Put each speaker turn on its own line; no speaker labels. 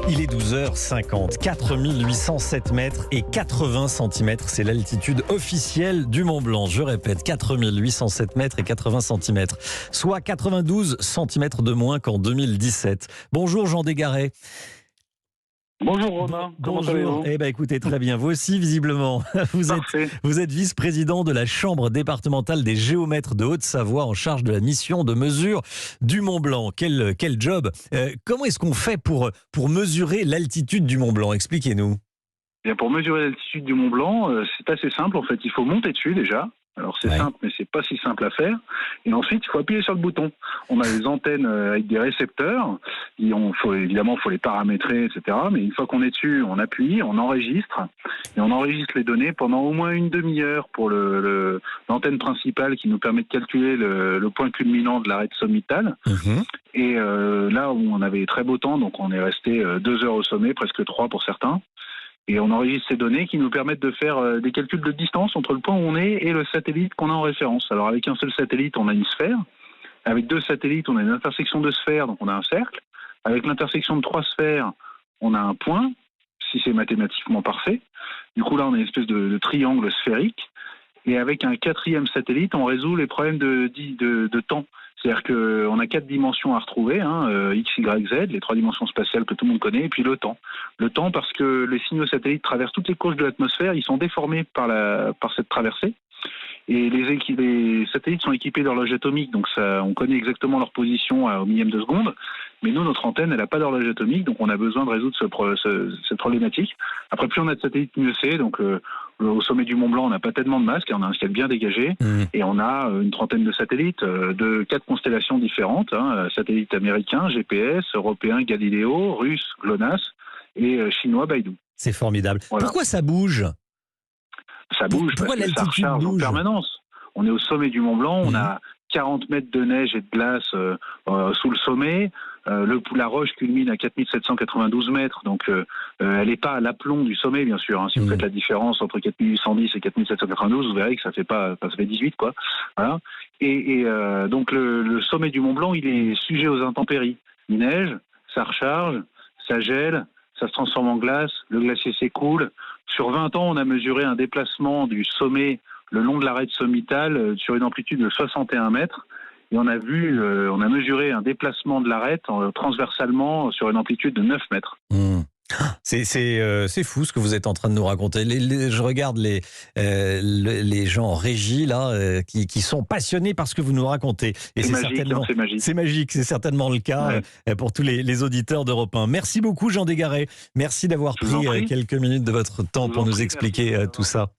Il est 12h50, 4807 mètres et 80 cm, c'est l'altitude officielle du Mont Blanc. Je répète, 4807 mètres et 80 cm, soit 92 cm de moins qu'en 2017. Bonjour Jean Desgaret.
Bonjour Romain, comment allez-vous ?
Eh ben écoutez, très bien. Vous aussi, visiblement. Vous êtes vice-président de la Chambre départementale des géomètres de Haute-Savoie en charge de la mission de mesure du Mont Blanc. Quel job. Comment est-ce qu'on fait pour mesurer l'altitude du Mont Blanc ? Expliquez-nous.
Bien, pour mesurer l'altitude du Mont Blanc, c'est assez simple en fait. Il faut monter dessus déjà. Alors c'est simple, mais c'est pas si simple à faire. Et ensuite, il faut appuyer sur le bouton. On a des antennes avec des récepteurs. Faut les paramétrer, etc. Mais une fois qu'on est dessus, on appuie, on enregistre. Et on enregistre les données pendant au moins une demi-heure pour l'antenne principale qui nous permet de calculer le point culminant de l'arête sommitale. Et là où on avait très beau temps, donc on est resté 2 heures au sommet, presque 3 pour certains. Et on enregistre ces données qui nous permettent de faire des calculs de distance entre le point où on est et le satellite qu'on a en référence. Alors avec un seul satellite, on a une sphère. Avec 2 satellites, on a une intersection de sphères, donc on a un cercle. Avec l'intersection de 3 sphères, on a un point, si c'est mathématiquement parfait. Du coup là, on a une espèce de triangle sphérique. Et avec un 4e satellite, on résout les problèmes de temps. C'est-à-dire qu'on a 4 dimensions à retrouver, X, Y, Z, les 3 dimensions spatiales que tout le monde connaît, et puis le temps. Le temps parce que les signaux satellites traversent toutes les couches de l'atmosphère, ils sont déformés par cette traversée. Et les satellites sont équipés d'horloge atomique, donc on connaît exactement leur position au millième de seconde. Mais nous, notre antenne, elle n'a pas d'horloge atomique, donc on a besoin de résoudre cette problématique. Après, plus on a de satellites, mieux c'est. Donc, au sommet du Mont Blanc, on n'a pas tellement de masques, on a un ciel bien dégagé, et on a une trentaine de satellites de 4 constellations différentes, satellites américains, GPS, européens, Galileo, russes, GLONASS, et chinois, Beidou.
C'est formidable. Voilà. Pourquoi ça bouge ?
Ça bouge
Pourquoi
parce que ça
l'altitude
recharge
bouge
en permanence. On est au sommet du Mont Blanc, on a 40 mètres de neige et de glace sous le sommet. La roche culmine à 4792 mètres, donc elle n'est pas à l'aplomb du sommet, bien sûr. Si vous faites la différence entre 4810 et 4792, vous verrez que ça fait 18, quoi. Voilà. Et donc le sommet du Mont Blanc, il est sujet aux intempéries. Il neige, ça recharge, ça gèle, ça se transforme en glace, le glacier s'écoule. Sur 20 ans, on a mesuré un déplacement du sommet le long de l'arête sommitale sur une amplitude de 61 mètres. Et on a mesuré un déplacement de l'arête transversalement sur une amplitude de 9 mètres.
C'est fou ce que vous êtes en train de nous raconter. Je regarde les gens en régie là qui sont passionnés par ce que vous nous racontez. Et
c'est magique.
C'est magique, c'est certainement le cas pour tous les auditeurs d'Europe 1. Merci beaucoup Jean Desgaret. Merci d'avoir pris quelques minutes de votre temps pour nous expliquer tout ça.